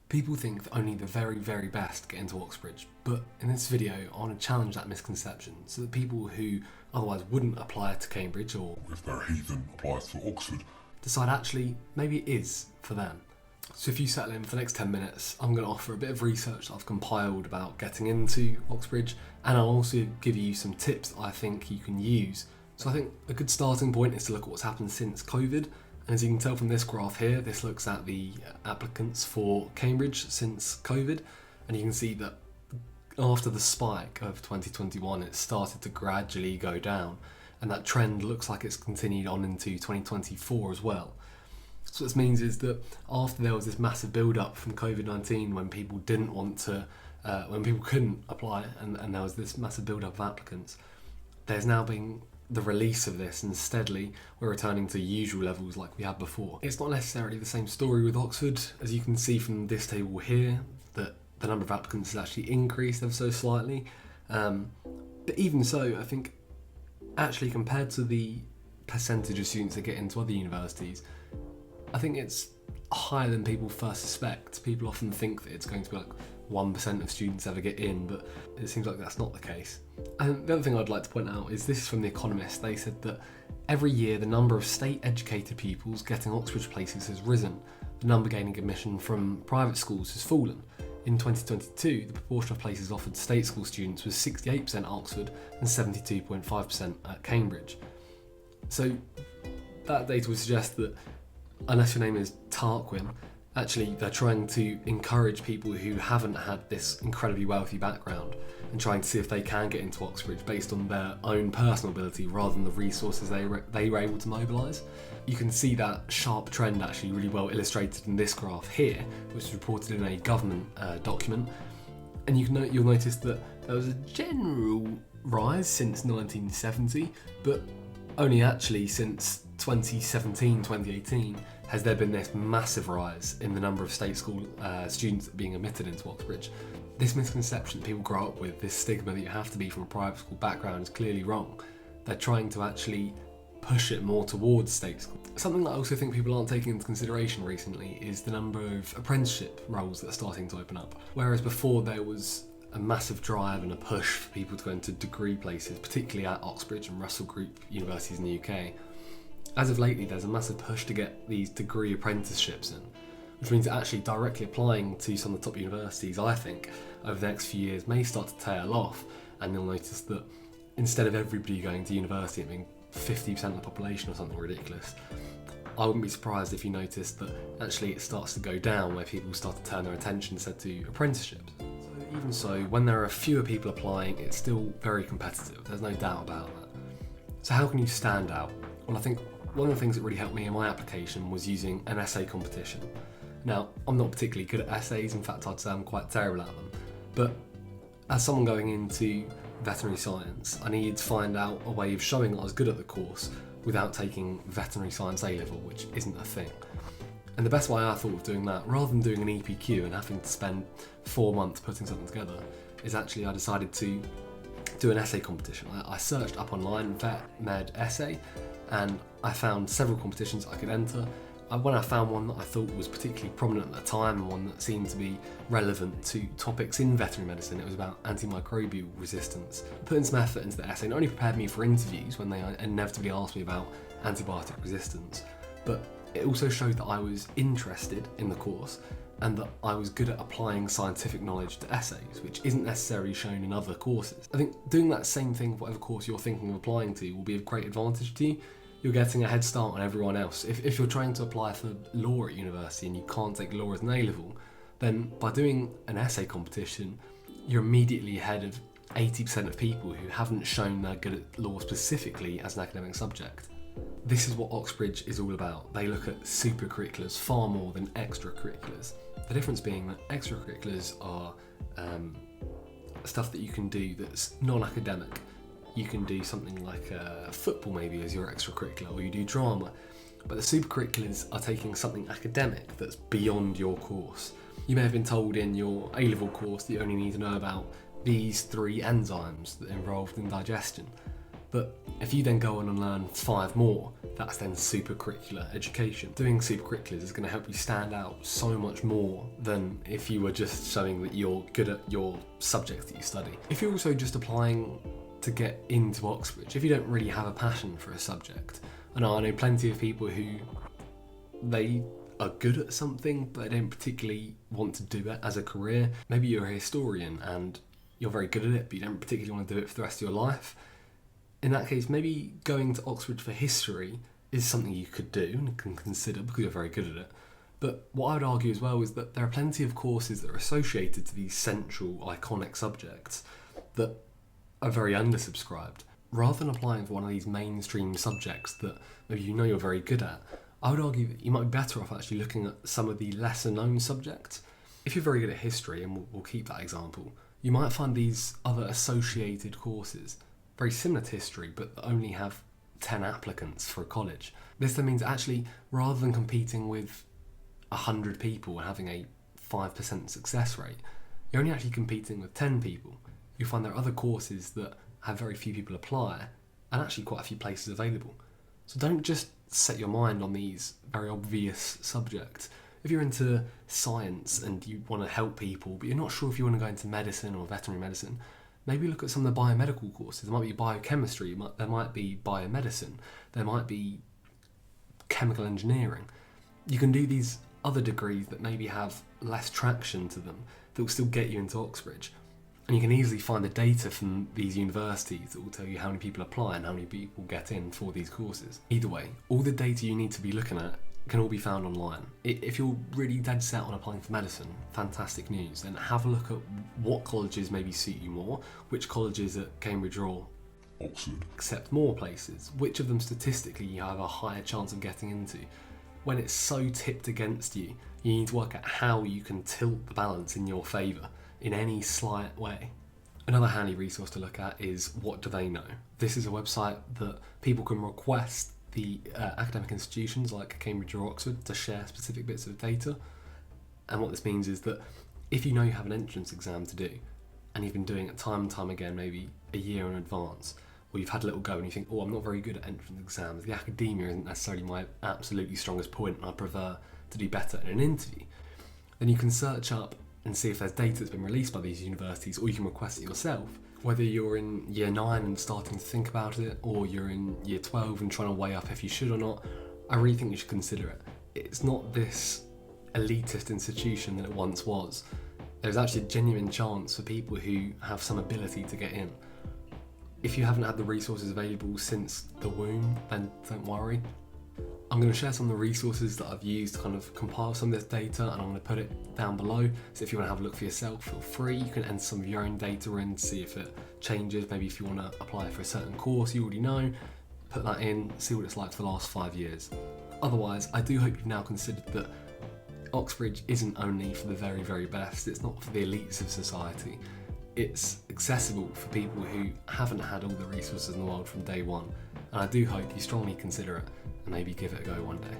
People think that only the very, very best get into Oxbridge, but in this video I want to challenge that misconception so that people who otherwise wouldn't apply to Cambridge, or if they're heathen, applies to Oxford, decide actually maybe it is for them. So if you settle in for the next 10 minutes, I'm going to offer a bit of research that I've compiled about getting into Oxbridge, and I'll also give you some tips that I think you can use. So I think a good starting point is to look at what's happened since COVID. And as you can tell from this graph here, this looks at the applicants for Cambridge since COVID. And you can see that after the spike of 2021, it started to gradually go down. And that trend looks like it's continued on into 2024 as well. So what this means is that after there was this massive build-up from COVID-19 when people didn't want to, when people couldn't apply, and there was this massive build-up of applicants, there's now been the release of this, and steadily we're returning to usual levels like we had before. It's not necessarily the same story with Oxford. As you can see from this table here, that the number of applicants has actually increased ever so slightly. But even so, I think actually compared to the percentage of students that get into other universities, I think it's higher than people first suspect. People often think that it's going to be like 1% of students ever get in, but it seems like that's not the case. And the other thing I'd like to point out is this is from The Economist. They said that every year the number of state-educated pupils getting Oxbridge places has risen. The number gaining admission from private schools has fallen. In 2022, the proportion of places offered to state school students was 68% at Oxford and 72.5% at Cambridge. So that data would suggest that unless your name is Tarquin, actually they're trying to encourage people who haven't had this incredibly wealthy background and trying to see if they can get into Oxbridge based on their own personal ability rather than the resources they were able to mobilise. You can see that sharp trend actually really well illustrated in this graph here, which was reported in a government document. And you'll notice that there was a general rise since 1970, but only actually since 2017, 2018 has there been this massive rise in the number of state school students being admitted into Oxbridge. This misconception that people grow up with, this stigma that you have to be from a private school background, is clearly wrong. They're trying to actually push it more towards state school. Something that I also think people aren't taking into consideration recently is the number of apprenticeship roles that are starting to open up. Whereas before there was a massive drive and a push for people to go into degree places, particularly at Oxbridge and Russell Group universities in the UK. As of lately, there's a massive push to get these degree apprenticeships in, which means that actually directly applying to some of the top universities, I think, over the next few years may start to tail off, and you'll notice that instead of everybody going to university, it being 50% of the population or something ridiculous, I wouldn't be surprised if you noticed that actually it starts to go down where people start to turn their attention instead to apprenticeships. So even so, when there are fewer people applying, it's still very competitive, there's no doubt about that. So how can you stand out? Well, I think one of the things that really helped me in my application was using an essay competition. Now, I'm not particularly good at essays, in fact I'd say I'm quite terrible at them, but as someone going into veterinary science, I needed to find out a way of showing that I was good at the course without taking veterinary science A-level, which isn't a thing. And the best way I thought of doing that, rather than doing an EPQ and having to spend 4 months putting something together, is actually I decided to do an essay competition. I searched up online vet med essay, and I found several competitions I could enter. When I found one that I thought was particularly prominent at the time, and one that seemed to be relevant to topics in veterinary medicine, it was about antimicrobial resistance. Putting some effort into the essay not only prepared me for interviews when they inevitably asked me about antibiotic resistance, but it also showed that I was interested in the course and that I was good at applying scientific knowledge to essays, which isn't necessarily shown in other courses. I think doing that same thing for whatever course you're thinking of applying to will be of great advantage to you. You're getting a head start on everyone else. If you're trying to apply for law at university and you can't take law as an A-level, then by doing an essay competition, you're immediately ahead of 80% of people who haven't shown they're good at law specifically as an academic subject. This is what Oxbridge is all about. They look at supercurriculars far more than extracurriculars. The difference being that extracurriculars are stuff that you can do that's non-academic. You can do something like football maybe as your extracurricular, or you do drama. But the supercurriculars are taking something academic that's beyond your course. You may have been told in your A-level course that you only need to know about these 3 enzymes that are involved in digestion. But if you then go on and learn 5 more, that's then supercurricular education. Doing supercurriculars is going to help you stand out so much more than if you were just showing that you're good at your subjects that you study. If you're also just applying to get into Oxbridge, if you don't really have a passion for a subject, I know plenty of people who they are good at something but they don't particularly want to do it as a career. Maybe you're a historian and you're very good at it but you don't particularly want to do it for the rest of your life. In that case, maybe going to Oxford for history is something you could do and can consider because you're very good at it. But what I would argue as well is that there are plenty of courses that are associated to these central, iconic subjects that are very undersubscribed. Rather than applying for one of these mainstream subjects that maybe you know you're very good at, I would argue that you might be better off actually looking at some of the lesser known subjects. If you're very good at history, and we'll keep that example, you might find these other associated courses very similar to history, but only have 10 applicants for a college. This then means actually, rather than competing with 100 people and having a 5% success rate, you're only actually competing with 10 people. You'll find there are other courses that have very few people apply and actually quite a few places available. So don't just set your mind on these very obvious subjects. If you're into science and you want to help people, but you're not sure if you want to go into medicine or veterinary medicine, maybe look at some of the biomedical courses. There might be biochemistry, there might be biomedicine, there might be chemical engineering. You can do these other degrees that maybe have less traction to them that will still get you into Oxbridge. And you can easily find the data from these universities that will tell you how many people apply and how many people get in for these courses. Either way, all the data you need to be looking at can all be found online. If you're really dead set on applying for medicine, fantastic news. Then have a look at what colleges maybe suit you more, which colleges at Cambridge or Oxford accept more places, which of them statistically you have a higher chance of getting into. When it's so tipped against you, you need to work out how you can tilt the balance in your favour in any slight way. Another handy resource to look at is What Do They Know? This is a website that people can request the academic institutions like Cambridge or Oxford to share specific bits of data. And what this means is that if you know you have an entrance exam to do and you've been doing it time and time again, maybe a year in advance, or you've had a little go and you think, oh, I'm not very good at entrance exams, the academia isn't necessarily my absolutely strongest point and I prefer to do better in an interview, then you can search up and see if there's data that's been released by these universities, or you can request it yourself. Whether you're in year 9 and starting to think about it, or you're in year 12 and trying to weigh up if you should or not, I really think you should consider it. It's not this elitist institution that it once was. There's actually a genuine chance for people who have some ability to get in. If you haven't had the resources available since the womb, then don't worry. I'm going to share some of the resources that I've used to kind of compile some of this data, and I'm going to put it down below. So if you want to have a look for yourself, feel free. You can enter some of your own data in to see if it changes. Maybe if you want to apply for a certain course you already know, put that in, see what it's like for the last 5 years. Otherwise, I do hope you've now considered that Oxbridge isn't only for the very, very best. It's not for the elites of society. It's accessible for people who haven't had all the resources in the world from day one. And I do hope you strongly consider it and maybe give it a go one day.